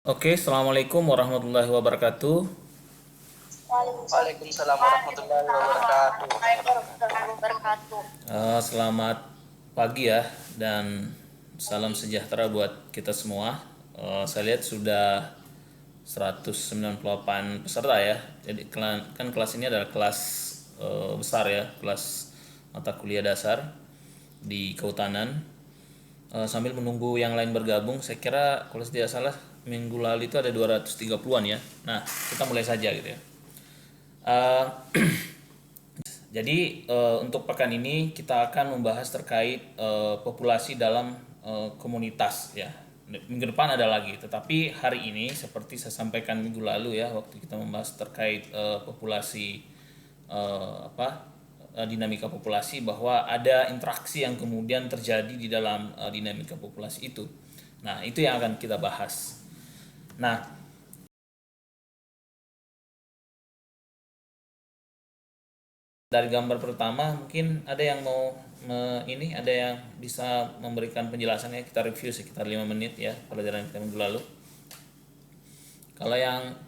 Oke, Assalamualaikum warahmatullahi wabarakatuh. Waalaikumsalam warahmatullahi wabarakatuh. Selamat pagi ya, dan salam sejahtera buat kita semua. Saya lihat sudah 198 peserta ya. Jadi kan kelas ini adalah kelas besar ya, kelas mata kuliah dasar di kehutanan. Sambil menunggu yang lain bergabung, saya kira kalau tidak salah minggu lalu itu ada 230-an ya. Nah, kita mulai saja gitu ya. Eh, Jadi untuk pekan ini kita akan membahas terkait populasi dalam komunitas ya. Minggu depan ada lagi, tetapi hari ini seperti saya sampaikan minggu lalu ya, waktu kita membahas terkait populasi dinamika populasi, bahwa ada interaksi yang kemudian terjadi di dalam dinamika populasi itu. Nah, itu yang akan kita bahas. Nah, dari gambar pertama mungkin ada yang mau ini ada yang bisa memberikan penjelasannya. Kita review sekitar 5 menit ya pelajaran kita minggu lalu. Kalau yang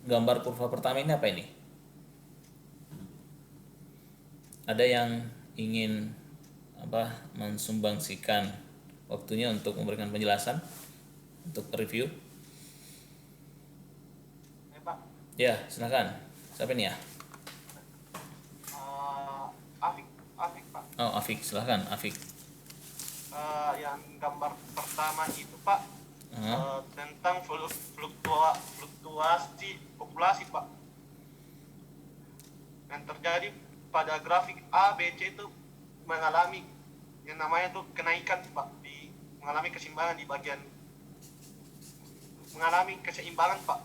gambar kurva pertama ini apa ini? Ada yang ingin mensumbangsikan waktunya untuk memberikan penjelasan untuk review? Pak. Ya, silakan. Siapa ini ya? Afik Pak. Oh, Afik, silakan Afik. Yang gambar pertama itu Pak, tentang fluktuasi populasi Pak, yang terjadi pada grafik A, B, C itu mengalami yang namanya tuh kenaikan Pak, mengalami keseimbangan di bagian mengalami keseimbangan Pak.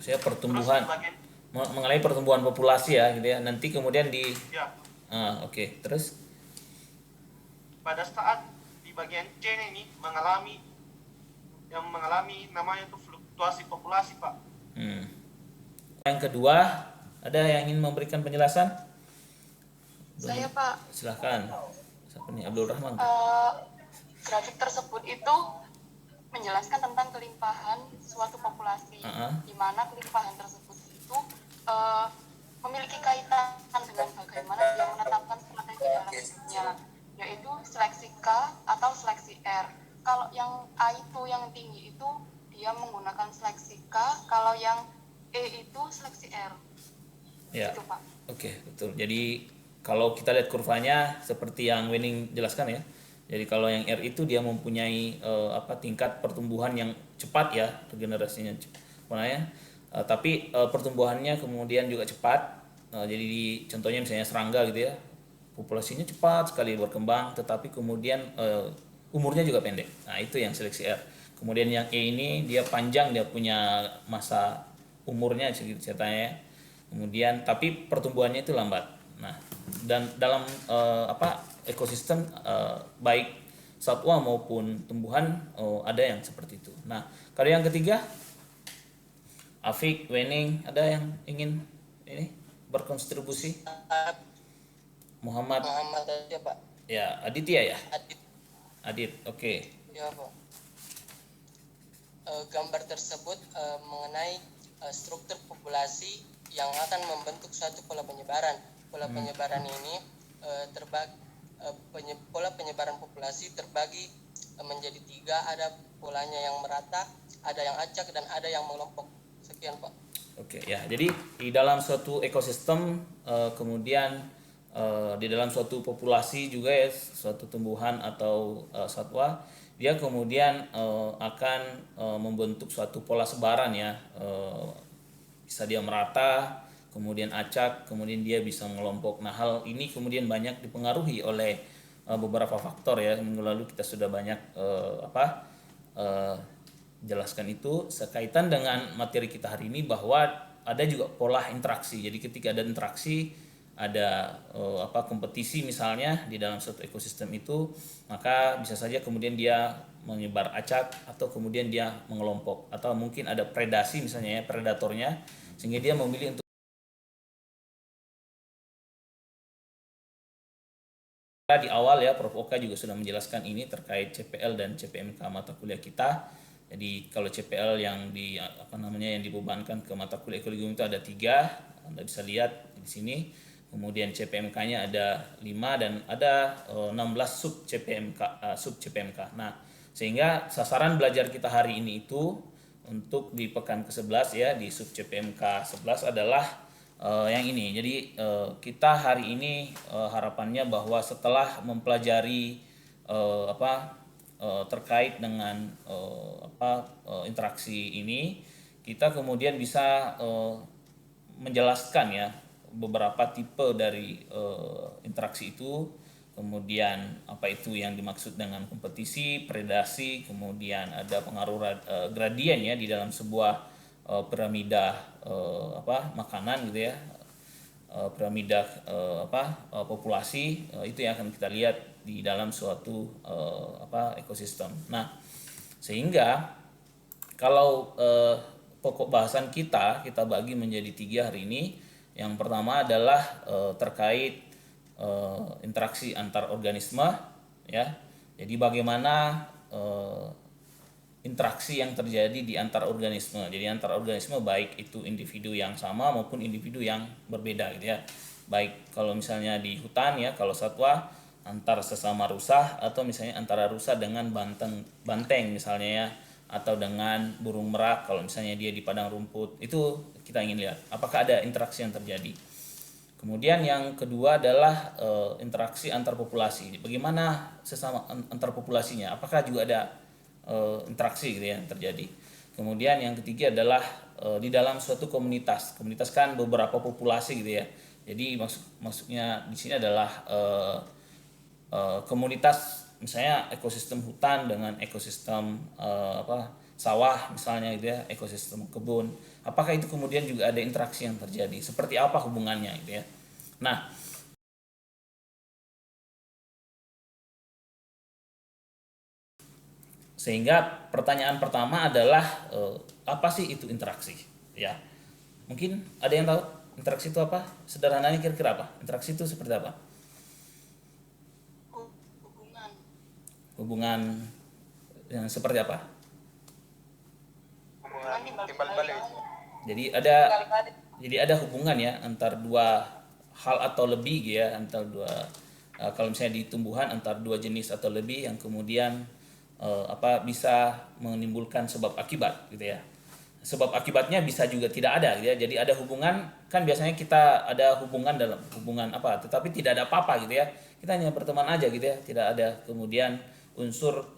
Saya Terus pertumbuhan di bagian mengalami pertumbuhan populasi ya gitu ya. Nanti kemudian di ya oke. Terus pada saat di bagian C ini mengalami namanya itu fluktuasi populasi Pak. yang kedua, ada yang ingin memberikan penjelasan? Saya Pak, Silahkan. Siapa nih? Abdul Rahman. grafik tersebut itu menjelaskan tentang kelimpahan suatu populasi, di mana kelimpahan tersebut itu memiliki kaitan dengan bagaimana dia menetapkan strategi dalam hidupnya, yaitu seleksi K atau seleksi R. Kalau yang A itu yang tinggi itu dia menggunakan seleksi K, kalau yang E itu seleksi R. Ya. Gitu Pak. Oke, betul. Jadi kalau kita lihat kurvanya seperti yang Wening jelaskan ya. Jadi kalau yang R itu dia mempunyai tingkat pertumbuhan yang cepat ya, regenerasinya tapi pertumbuhannya kemudian juga cepat. Jadi contohnya misalnya serangga gitu ya, populasinya cepat sekali berkembang, tetapi kemudian umurnya juga pendek. Nah, itu yang seleksi R. Kemudian yang E ini dia panjang, dia punya masa umurnya segitu ceritanya. Kemudian tapi pertumbuhannya itu lambat. Nah, dan dalam ekosistem baik satwa maupun tumbuhan ada yang seperti itu. Nah, kalau yang ketiga, Afik, Wening, ada yang ingin ini berkontribusi? Muhammad. Muhammad aja Pak. Ya, Aditya ya? Adit. Adit, oke. Ya Pak. Gambar tersebut mengenai struktur populasi yang akan membentuk suatu pola penyebaran. Pola penyebaran ini pola penyebaran populasi terbagi menjadi 3. Ada polanya yang merata, ada yang acak, dan ada yang mengelompok. Sekian Pak. Oke ya, jadi di dalam suatu ekosistem kemudian di dalam suatu populasi juga ya, suatu tumbuhan atau satwa, dia kemudian akan membentuk suatu pola sebaran ya, bisa dia merata, kemudian acak, kemudian dia bisa mengelompok. Nah, hal ini kemudian banyak dipengaruhi oleh beberapa faktor ya. Minggu lalu kita sudah banyak jelaskan itu sekaitan dengan materi kita hari ini, bahwa ada juga pola interaksi. Jadi ketika ada interaksi, ada kompetisi misalnya di dalam suatu ekosistem itu, maka bisa saja kemudian dia menyebar acak, atau kemudian dia mengelompok, atau mungkin ada predasi misalnya ya, predatornya, sehingga dia memilih untuk di awal ya. Prof Oka juga sudah menjelaskan ini terkait CPL dan CPMK mata kuliah kita Jadi kalau CPL yang yang dibebankan ke mata kuliah ekologi itu ada 3, Anda bisa lihat di sini. Kemudian CPMK-nya ada 5 dan ada 16 sub CPMK. Nah, sehingga sasaran belajar kita hari ini itu untuk di pekan ke-11 ya, di sub CPMK 11 adalah yang ini. Jadi kita hari ini harapannya bahwa setelah mempelajari terkait dengan interaksi ini, kita kemudian bisa menjelaskan ya beberapa tipe dari interaksi itu, kemudian apa itu yang dimaksud dengan kompetisi, predasi, kemudian ada pengaruh gradien ya di dalam sebuah piramida makanan gitu ya, piramida populasi, itu yang akan kita lihat di dalam suatu ekosistem. Nah, sehingga kalau pokok bahasan kita bagi menjadi 3 hari ini. Yang pertama adalah terkait interaksi antar organisme ya. Jadi bagaimana interaksi yang terjadi di antar organisme. Jadi antar organisme baik itu individu yang sama maupun individu yang berbeda gitu ya. Baik kalau misalnya di hutan ya, kalau satwa antar sesama rusa, atau misalnya antara rusa dengan banteng misalnya ya, atau dengan burung merak kalau misalnya dia di padang rumput. Itu kita ingin lihat apakah ada interaksi yang terjadi. Kemudian yang kedua adalah interaksi antar populasi. Bagaimana sesama antar populasinya? Apakah juga ada interaksi gitu ya yang terjadi. Kemudian yang ketiga adalah di dalam suatu komunitas. Komunitas kan beberapa populasi gitu ya. Jadi maksudnya di sini adalah komunitas, misalnya ekosistem hutan dengan ekosistem sawah misalnya gitu ya, ekosistem kebun. Apakah itu kemudian juga ada interaksi yang terjadi? Seperti apa hubungannya gitu ya. Nah, sehingga pertanyaan pertama adalah apa sih itu interaksi ya. Mungkin ada yang tahu interaksi itu apa? Sederhananya kira-kira apa? Interaksi itu seperti apa? Hubungan yang seperti apa? Hubungan timbal balik. Jadi ada hubungan ya antar dua hal atau lebih gitu ya, antar dua kalau misalnya di tumbuhan antar dua jenis atau lebih yang kemudian bisa menimbulkan sebab akibat gitu ya. Sebab akibatnya bisa juga tidak ada gitu ya. Jadi ada hubungan, kan biasanya kita ada hubungan dalam hubungan tetapi tidak ada apa-apa gitu ya. Kita hanya berteman aja gitu ya. Tidak ada kemudian unsur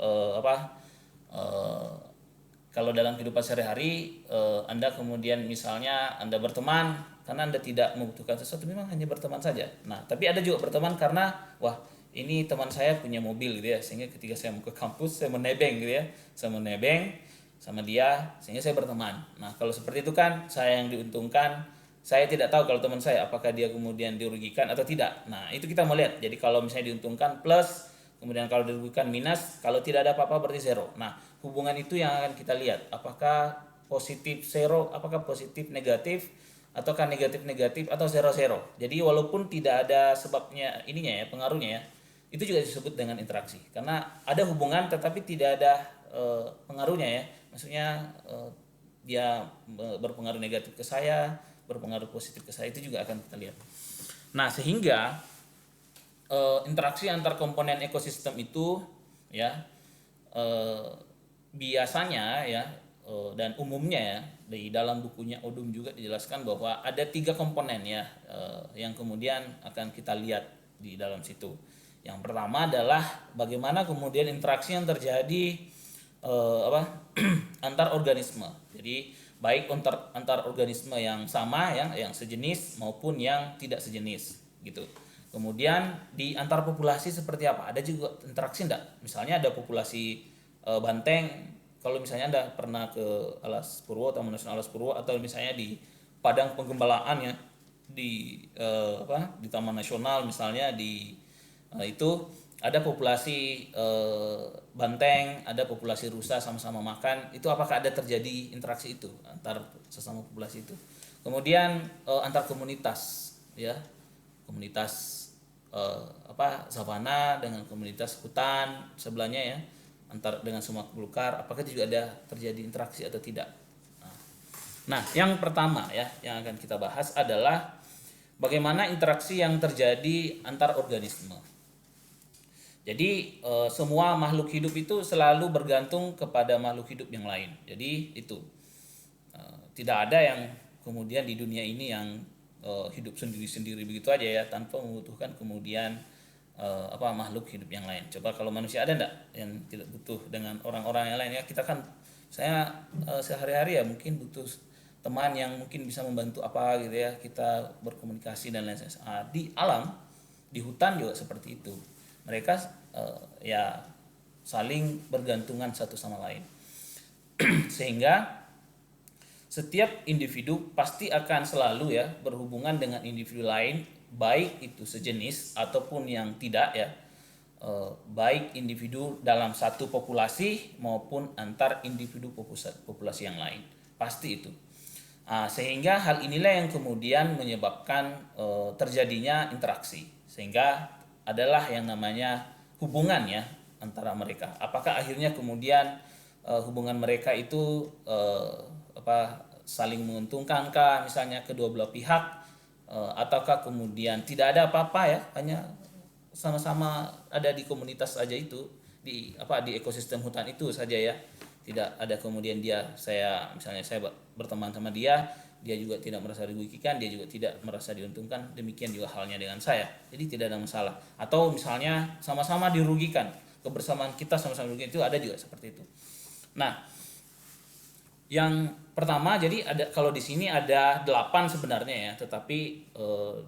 kalau dalam kehidupan sehari-hari Anda kemudian misalnya Anda berteman karena Anda tidak membutuhkan sesuatu, memang hanya berteman saja. Nah, tapi ada juga berteman karena wah, ini teman saya punya mobil gitu ya, sehingga ketika saya mau ke kampus saya menebeng gitu ya. Saya menebeng sama dia sehingga saya berteman. Nah, kalau seperti itu kan saya yang diuntungkan. Saya tidak tahu kalau teman saya apakah dia kemudian dirugikan atau tidak. Nah, itu kita melihat. Jadi kalau misalnya diuntungkan plus, kemudian kalau dirugikan minus, kalau tidak ada apa-apa berarti zero. Nah, hubungan itu yang akan kita lihat. Apakah positif zero, apakah positif negatif, ataukah negatif atau zero. Jadi walaupun tidak ada sebabnya ininya ya, pengaruhnya ya, itu juga disebut dengan interaksi. Karena ada hubungan tetapi tidak ada pengaruhnya ya. Maksudnya dia berpengaruh negatif ke saya, berpengaruh positif ke saya, itu juga akan kita lihat. Nah, sehingga interaksi antar komponen ekosistem itu ya biasanya ya dan umumnya ya di dalam bukunya Odum juga dijelaskan bahwa ada 3 komponen ya yang kemudian akan kita lihat di dalam situ. Yang pertama adalah bagaimana kemudian interaksi yang terjadi antar organisme. Jadi baik antar organisme yang sama ya, yang sejenis maupun yang tidak sejenis gitu. Kemudian di antar populasi seperti apa? Ada juga interaksi enggak? Misalnya ada populasi banteng. Kalau misalnya Anda pernah ke Alas Purwo, Taman Nasional Alas Purwo, atau misalnya di padang penggembalaan ya, di Taman Nasional misalnya itu ada populasi banteng, ada populasi rusa sama-sama makan. Itu apakah ada terjadi interaksi itu antar sesama populasi itu? Kemudian antar komunitas ya. Komunitas savana dengan komunitas hutan sebelahnya ya. antar dengan semua belukar, apakah itu juga ada terjadi interaksi atau tidak. Nah, yang pertama ya yang akan kita bahas adalah bagaimana interaksi yang terjadi antar organisme. Jadi semua makhluk hidup itu selalu bergantung kepada makhluk hidup yang lain. Jadi itu tidak ada yang kemudian di dunia ini yang hidup sendiri-sendiri begitu aja ya, tanpa membutuhkan kemudian makhluk hidup yang lain. Coba kalau manusia ada enggak yang tidak butuh dengan orang-orang yang lain ya? Kita kan saya sehari-hari ya mungkin butuh teman yang mungkin bisa membantu apa gitu ya, kita berkomunikasi dan lain sebagainya. Di alam, di hutan juga seperti itu. Mereka ya saling bergantungan satu sama lain. Sehingga setiap individu pasti akan selalu ya berhubungan dengan individu lain, baik itu sejenis ataupun yang tidak ya, baik individu dalam satu populasi maupun antar individu populasi yang lain, pasti itu. Sehingga hal inilah yang kemudian menyebabkan terjadinya interaksi, sehingga adalah yang namanya hubungan ya antara mereka. Apakah akhirnya kemudian hubungan mereka itu saling menguntungkankah misalnya kedua belah pihak, ataukah kemudian tidak ada apa-apa ya, hanya sama-sama ada di komunitas saja itu, di ekosistem hutan itu saja ya, tidak ada kemudian saya berteman sama dia juga tidak merasa dirugikan, dia juga tidak merasa diuntungkan, demikian juga halnya dengan saya, jadi tidak ada masalah. Atau misalnya sama-sama dirugikan, kebersamaan kita sama-sama dirugikan, itu ada juga seperti itu. Nah, yang pertama, jadi kalau di sini ada 8 sebenarnya ya, tetapi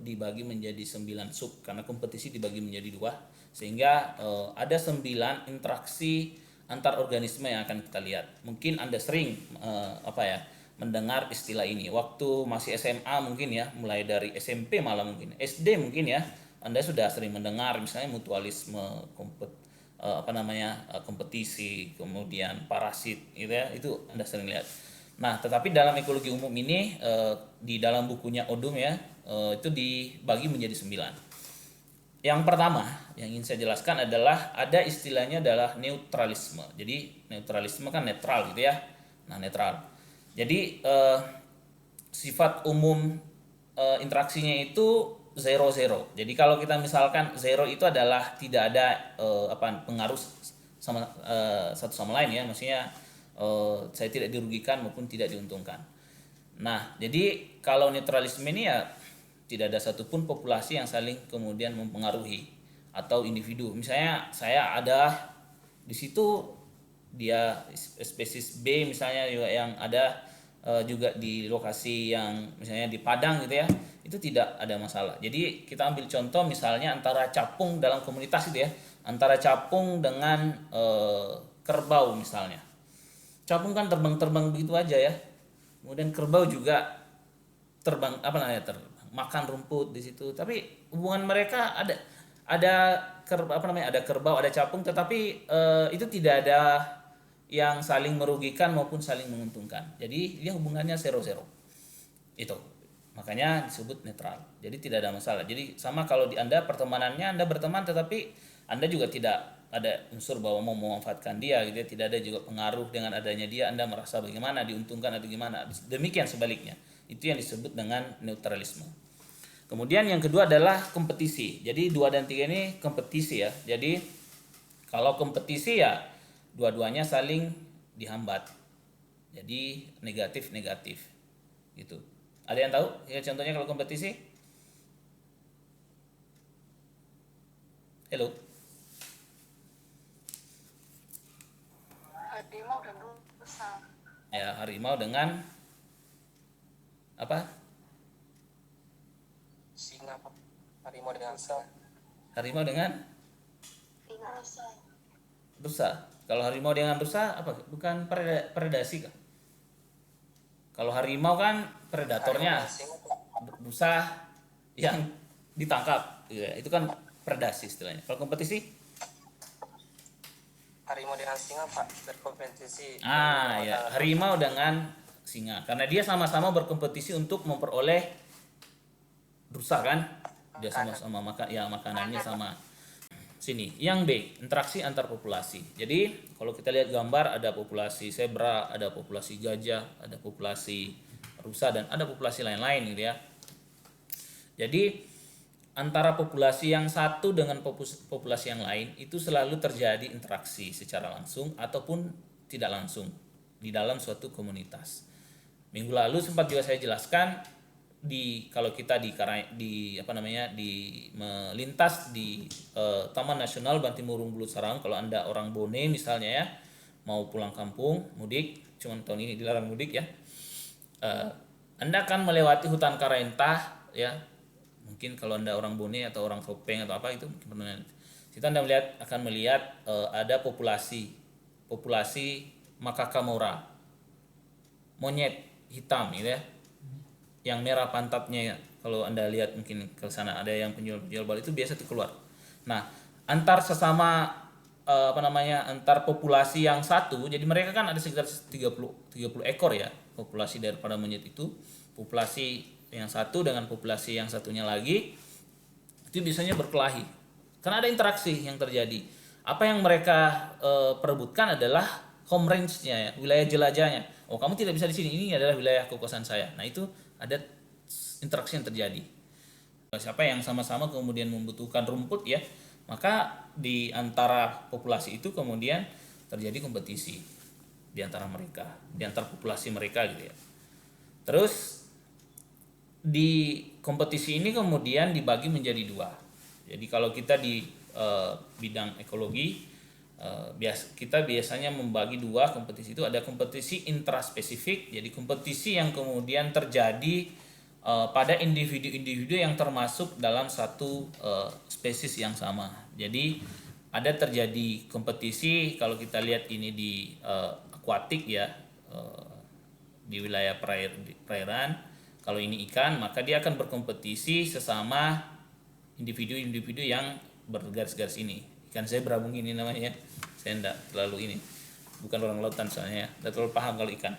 dibagi menjadi 9 sub karena kompetisi dibagi menjadi 2, sehingga ada 9 interaksi antar organisme yang akan kita lihat. Mungkin Anda sering mendengar istilah ini waktu masih SMA mungkin ya, mulai dari SMP malah mungkin SD mungkin ya, Anda sudah sering mendengar misalnya mutualisme, kompetisi, kemudian parasit gitu ya, itu Anda sering lihat. Nah, tetapi dalam ekologi umum ini di dalam bukunya Odum ya, itu dibagi menjadi 9. Yang pertama yang ingin saya jelaskan adalah ada istilahnya adalah neutralisme. Jadi neutralisme kan netral gitu ya. Nah, netral. Jadi sifat umum interaksinya itu 0-0. Jadi kalau kita misalkan 0 itu adalah tidak ada pengaruh sama satu sama lain ya, maksudnya saya tidak dirugikan maupun tidak diuntungkan. Nah, jadi kalau netralisme ini ya tidak ada satupun populasi yang saling kemudian mempengaruhi atau individu. Misalnya saya ada di situ, dia spesies B misalnya juga yang ada juga di lokasi yang misalnya di Padang gitu ya, itu tidak ada masalah. Jadi kita ambil contoh misalnya antara capung dalam komunitas itu ya, antara capung dengan kerbau misalnya. Capung kan terbang-terbang begitu aja ya, kemudian kerbau juga terbang makan rumput di situ. Tapi hubungan mereka ada kerbau, ada capung, tetapi itu tidak ada yang saling merugikan maupun saling menguntungkan. Jadi dia hubungannya 0-0. Itu. Makanya disebut netral. Jadi tidak ada masalah. Jadi sama kalau di Anda pertemanannya Anda berteman tetapi Anda juga tidak ada unsur bahwa mau memanfaatkan dia gitu ya. Tidak ada juga pengaruh dengan adanya dia Anda merasa bagaimana, diuntungkan atau gimana. Demikian sebaliknya. Itu yang disebut dengan neutralisme. Kemudian yang kedua adalah kompetisi. Jadi 2 dan 3 ini kompetisi ya. Jadi kalau kompetisi ya dua-duanya saling dihambat. Jadi negatif-negatif. Gitu. Ada yang tahu ya contohnya kalau kompetisi? Halo. Harimau dan rusa. Ya, harimau dengan apa? Singa, Pak. Harimau dengan singa. Harimau dengan Rusa. rusa. Kalau harimau dengan rusa apa? Bukan predasi kah? Kalau harimau kan predatornya, rusa yang ditangkap, ya, itu kan predasi istilahnya. Kalau kompetisi? Harimau dengan singa, Pak, berkompetisi. Ya, harimau dengan singa. Karena dia sama-sama berkompetisi untuk memperoleh rusa kan? Dia sama-sama makan, ya makanannya sama. sini. Yang B, interaksi antar populasi. Jadi kalau kita lihat gambar, ada populasi zebra, ada populasi gajah, ada populasi rusa, dan ada populasi lain-lain gitu ya. Jadi antara populasi yang satu dengan populasi yang lain itu selalu terjadi interaksi secara langsung ataupun tidak langsung di dalam suatu komunitas. Minggu lalu sempat juga saya jelaskan kalau kita melintas di Taman Nasional Bantimurung Bulu Sarang, kalau Anda orang Bone misalnya ya, mau pulang kampung mudik, cuman tahun ini dilarang mudik ya. Anda akan melewati hutan karentah ya. Mungkin kalau Anda orang Bone atau orang Topeng atau apa itu mungkin pernah. Situ Anda akan melihat ada populasi makaka mora, monyet hitam gitu ya, yang merah pantatnya ya. Kalau Anda lihat mungkin ke sana ada yang penjual bal itu biasa tuh keluar. Nah, antar sesama antar populasi yang satu, jadi mereka kan ada sekitar 30 ekor ya populasi daripada monyet itu. Populasi yang satu dengan populasi yang satunya lagi itu biasanya berkelahi karena ada interaksi yang terjadi. Apa yang mereka perebutkan adalah home range-nya ya, wilayah jelajahnya. Oh, kamu tidak bisa di sini, ini adalah wilayah kekuasaan saya. Nah, itu ada interaksi yang terjadi. Siapa yang sama-sama kemudian membutuhkan rumput ya, maka di antara populasi itu kemudian terjadi kompetisi di antara mereka, di antara populasi mereka gitu ya. Terus di kompetisi ini kemudian dibagi menjadi dua. Jadi kalau kita di bidang ekologi, kita biasanya membagi dua kompetisi itu. Ada kompetisi intraspesifik, jadi kompetisi yang kemudian terjadi pada individu-individu yang termasuk dalam satu spesies yang sama. Jadi ada terjadi kompetisi, kalau kita lihat ini di akuatik ya, di wilayah perairan. Kalau ini ikan, maka dia akan berkompetisi sesama individu-individu yang bergaris-garis ini. Ikan zebra mungkin ini namanya. Saya tidak terlalu ini. Bukan orang lautan soalnya ya. Tidak terlalu paham kalau ikan.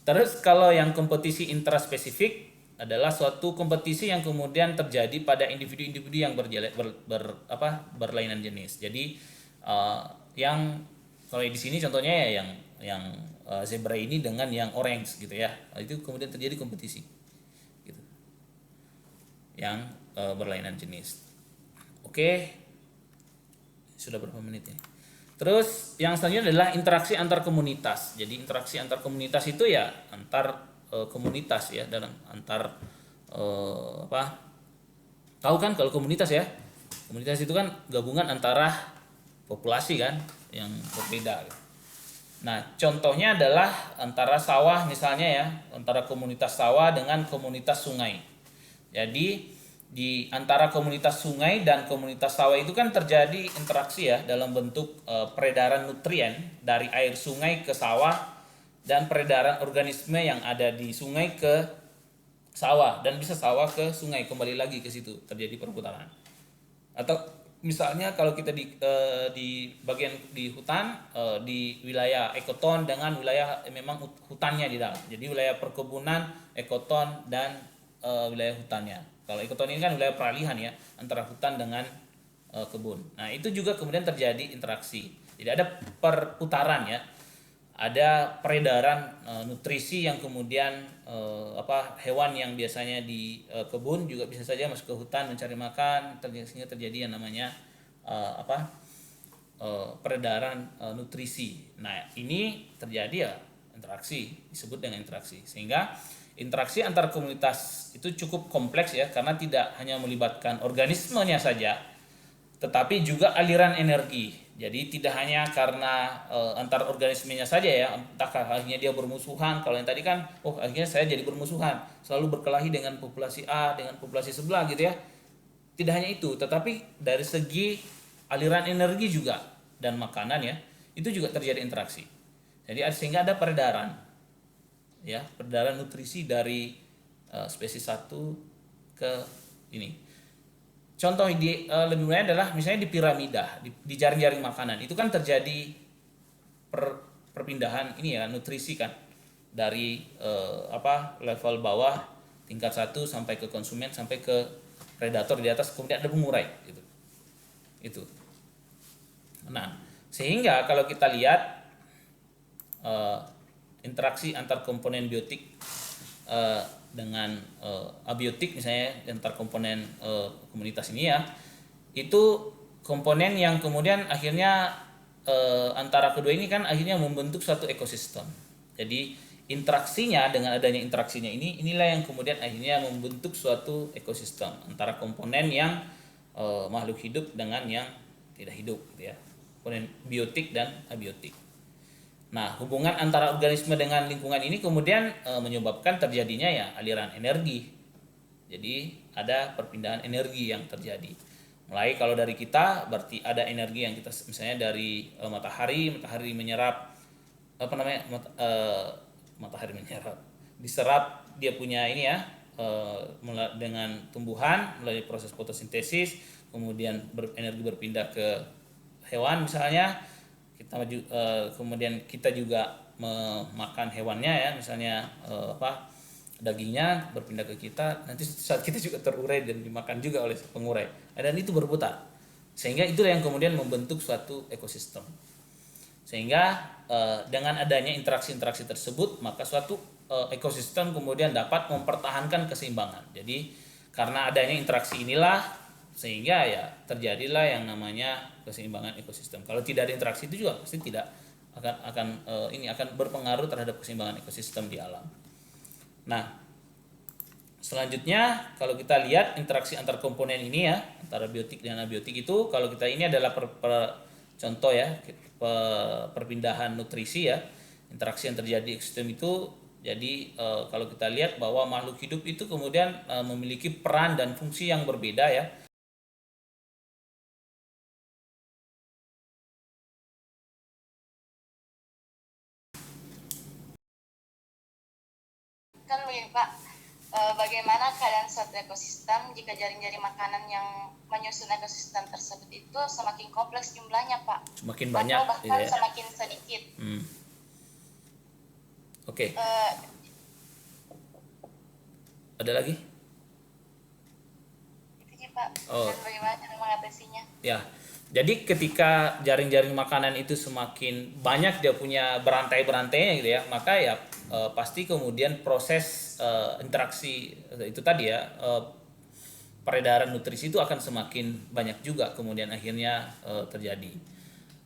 Terus kalau yang kompetisi intraspesifik adalah suatu kompetisi yang kemudian terjadi pada individu-individu yang berlainan jenis. Jadi yang kalau di sini contohnya ya yang zebra ini dengan yang orange gitu ya. Itu kemudian terjadi kompetisi. Yang berlainan jenis. Oke, sudah berapa menit ya? Terus yang selanjutnya adalah interaksi antar komunitas. Jadi interaksi antar komunitas itu ya antar komunitas ya, dalam antar tahu kan kalau komunitas ya, komunitas itu kan gabungan antara populasi kan yang berbeda. Nah, contohnya adalah antara sawah misalnya ya, antara komunitas sawah dengan komunitas sungai. Jadi di antara komunitas sungai dan komunitas sawah itu kan terjadi interaksi ya dalam bentuk peredaran nutrien dari air sungai ke sawah dan peredaran organisme yang ada di sungai ke sawah dan bisa sawah ke sungai, kembali lagi ke situ terjadi perputaran. Atau misalnya kalau kita di bagian di hutan, di wilayah ekoton dengan wilayah memang hutannya di dalam. Jadi wilayah perkebunan, ekoton dan wilayah hutannya. Kalau ekoton ini kan wilayah peralihan ya antara hutan dengan kebun. Nah, itu juga kemudian terjadi interaksi. Jadi ada perputaran ya. Ada peredaran nutrisi yang kemudian hewan yang biasanya di kebun juga bisa saja masuk ke hutan mencari makan, sehingga terjadi yang namanya peredaran nutrisi. Nah, ini terjadi ya interaksi, disebut dengan interaksi. Sehingga interaksi antar komunitas itu cukup kompleks ya, karena tidak hanya melibatkan organismenya saja, tetapi juga aliran energi. Jadi tidak hanya karena antar organismenya saja ya, entahkah akhirnya dia bermusuhan. Kalau yang tadi kan, akhirnya saya jadi bermusuhan, selalu berkelahi dengan populasi A dengan populasi sebelah gitu ya. Tidak hanya itu, tetapi dari segi aliran energi juga dan makanan ya, itu juga terjadi interaksi. Jadi sehingga ada peredaran. Ya, peredaran nutrisi dari spesies satu ke ini. Contoh lebih mudah adalah misalnya di piramida, di jaring-jaring makanan itu kan terjadi perpindahan ini ya, nutrisi kan dari level bawah tingkat 1 sampai ke konsumen sampai ke predator di atas, kemudian ada pengurai gitu. Itu. Nah, sehingga kalau kita lihat interaksi antar komponen biotik dengan abiotik misalnya antar komponen komunitas ini ya, itu komponen yang kemudian akhirnya antara kedua ini kan akhirnya membentuk suatu ekosistem. Jadi interaksinya, dengan adanya interaksinya inilah yang kemudian akhirnya membentuk suatu ekosistem antara komponen yang makhluk hidup dengan yang tidak hidup gitu ya, komponen biotik dan abiotik. Nah, hubungan antara organisme dengan lingkungan ini kemudian menyebabkan terjadinya ya aliran energi. Jadi ada perpindahan energi yang terjadi. Mulai kalau dari kita berarti ada energi yang kita misalnya dari matahari menyerap matahari menyerap, diserap dia punya ini ya dengan tumbuhan melalui proses fotosintesis, kemudian energi berpindah ke hewan misalnya. Kemudian kita juga memakan hewannya ya, misalnya dagingnya berpindah ke kita, nanti saat kita juga terurai dan dimakan juga oleh pengurai, dan itu berputar, sehingga itulah yang kemudian membentuk suatu ekosistem. Sehingga dengan adanya interaksi-interaksi tersebut maka suatu ekosistem kemudian dapat mempertahankan keseimbangan. Jadi karena adanya interaksi inilah sehingga ya terjadilah yang namanya keseimbangan ekosistem. Kalau tidak ada interaksi itu juga pasti tidak akan berpengaruh terhadap keseimbangan ekosistem di alam. Nah, selanjutnya kalau kita lihat interaksi antar komponen ini ya, antara biotik dan abiotik itu, kalau kita ini adalah contoh ya, perpindahan nutrisi ya, interaksi yang terjadi di ekosistem itu. Jadi kalau kita lihat bahwa makhluk hidup itu kemudian memiliki peran dan fungsi yang berbeda ya. Kan begini Pak, bagaimana keadaan suatu ekosistem jika jaring-jaring makanan yang menyusun ekosistem tersebut itu semakin kompleks jumlahnya Pak, Semakin banyak atau bahkan ya. semakin sedikit. Oke. Ada lagi? Itu sih Pak. Oh. Dan bagaimana mengatasinya? Ya. Jadi ketika jaring-jaring makanan itu semakin banyak dia punya berantai-berantainya gitu ya, maka ya pasti kemudian proses interaksi itu tadi ya, peredaran nutrisi itu akan semakin banyak juga kemudian akhirnya terjadi.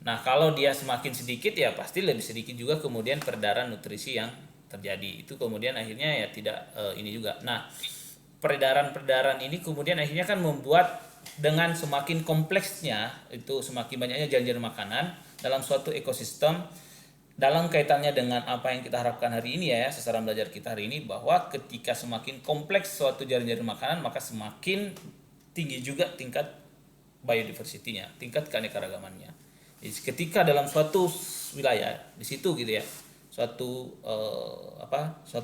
Nah, kalau dia semakin sedikit ya pasti lebih sedikit juga kemudian peredaran nutrisi yang terjadi. Itu kemudian akhirnya ya tidak ini juga. Nah, peredaran ini kemudian akhirnya kan membuat dengan semakin kompleksnya itu semakin banyaknya jaring-jaring makanan dalam suatu ekosistem, dalam kaitannya dengan apa yang kita harapkan hari ini ya, sasaran belajar kita hari ini, bahwa ketika semakin kompleks suatu jaring-jaring makanan maka semakin tinggi juga tingkat biodiversity-nya, tingkat keanekaragamannya. Jadi ketika dalam suatu wilayah di situ gitu ya, suatu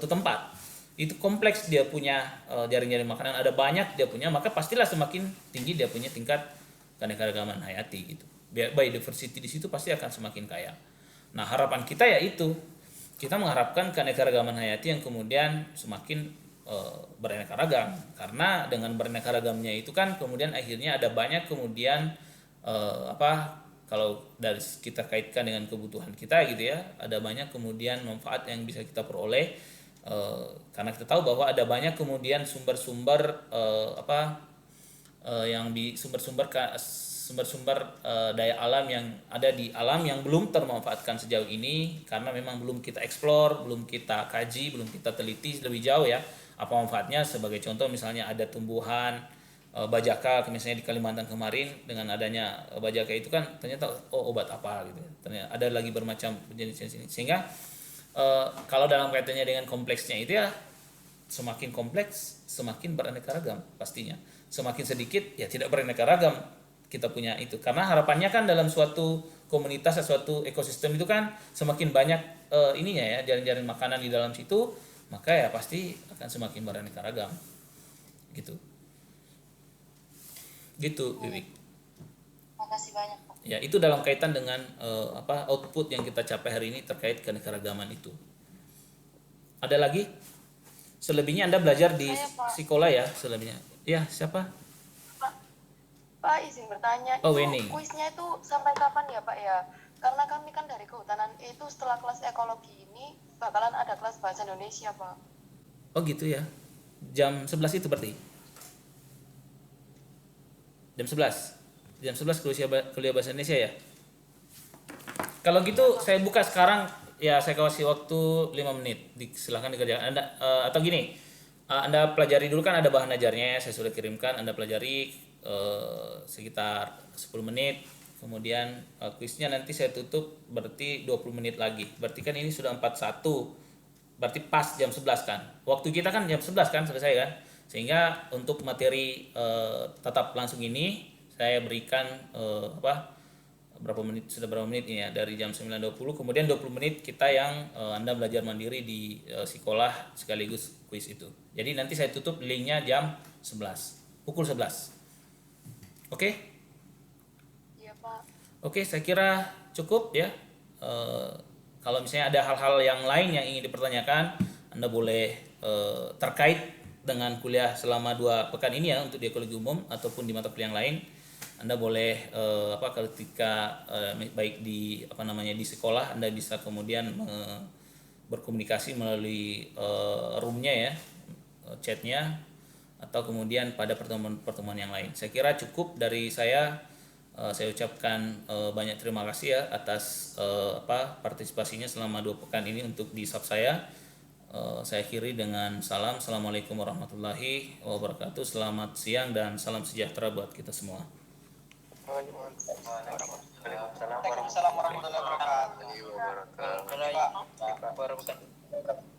tempat itu kompleks dia punya jaring-jaring makanan, ada banyak dia punya, maka pastilah semakin tinggi dia punya tingkat keanekaragaman hayati gitu. Biodiversity di situ pasti akan semakin kaya. Nah, harapan kita ya itu, kita mengharapkan keanekaragaman hayati yang kemudian semakin beraneka ragam, karena dengan beraneka ragamnya itu kan kemudian akhirnya ada banyak kemudian kalau dari kita kaitkan dengan kebutuhan kita gitu ya, ada banyak kemudian manfaat yang bisa kita peroleh. Karena kita tahu bahwa ada banyak kemudian sumber-sumber sumber-sumber daya alam yang ada di alam yang belum termanfaatkan sejauh ini, karena memang belum kita eksplor, belum kita kaji, belum kita teliti lebih jauh ya apa manfaatnya. Sebagai contoh misalnya ada tumbuhan bajaka misalnya di Kalimantan kemarin, dengan adanya bajaka itu kan ternyata obat apa gitu, ternyata ada lagi bermacam jenis ini, sehingga kalau dalam kaitannya dengan kompleksnya itu ya, semakin kompleks semakin beraneka ragam pastinya, semakin sedikit ya tidak beraneka ragam kita punya itu, karena harapannya kan dalam suatu komunitas, suatu ekosistem itu kan semakin banyak ininya ya, jaring-jaring makanan di dalam situ, maka ya pasti akan semakin beraneka ragam gitu Wiwik. Makasih banyak Pak. Ya, itu dalam kaitan dengan output yang kita capai hari ini terkait keanekaragaman itu. Ada lagi? Selebihnya Anda belajar di sekolah ya, selebihnya. Ya, siapa? Pak, izin bertanya, Oh, itu Wening. kuisnya itu sampai kapan ya Pak ya? Karena kami kan dari kehutanan itu setelah kelas ekologi ini bakalan ada kelas bahasa Indonesia Pak. Oh gitu ya. Jam 11 itu berarti? Jam 11? Jam 11 kuliah bahasa Indonesia ya? Kalau gitu saya buka sekarang, ya saya kasih waktu 5 menit. Silahkan dikerjakan. Anda atau gini, Anda pelajari dulu, kan ada bahan ajarnya saya sudah kirimkan, Anda pelajari sekitar 10 menit. Kemudian kuisnya nanti saya tutup berarti 20 menit lagi. Berarti kan ini sudah 41. Berarti pas jam 11 kan. Waktu kita kan jam 11 kan selesai kan. Sehingga untuk materi tatap langsung ini saya berikan berapa menit ini ya, dari jam 9.20, kemudian 20 menit kita yang Anda belajar mandiri di sekolah sekaligus kuis itu. Jadi nanti saya tutup linknya jam 11, pukul 11. Oke? Iya Pak. Oke, saya kira cukup ya. Kalau misalnya ada hal-hal yang lain yang ingin dipertanyakan, Anda boleh terkait dengan kuliah selama 2 pekan ini ya, untuk di ekologi umum ataupun di mata kuliah yang lain. Anda boleh ketika baik di di sekolah, Anda bisa kemudian berkomunikasi melalui roomnya ya, chatnya, atau kemudian pada pertemuan yang lain. Saya kira cukup dari saya. Saya ucapkan banyak terima kasih ya atas partisipasinya selama 2 pekan ini untuk di sub saya. Saya akhiri dengan salam. Assalamualaikum warahmatullahi wabarakatuh. Selamat siang dan salam sejahtera buat kita semua. Waalaikumsalam warahmatullahi wabarakatuh.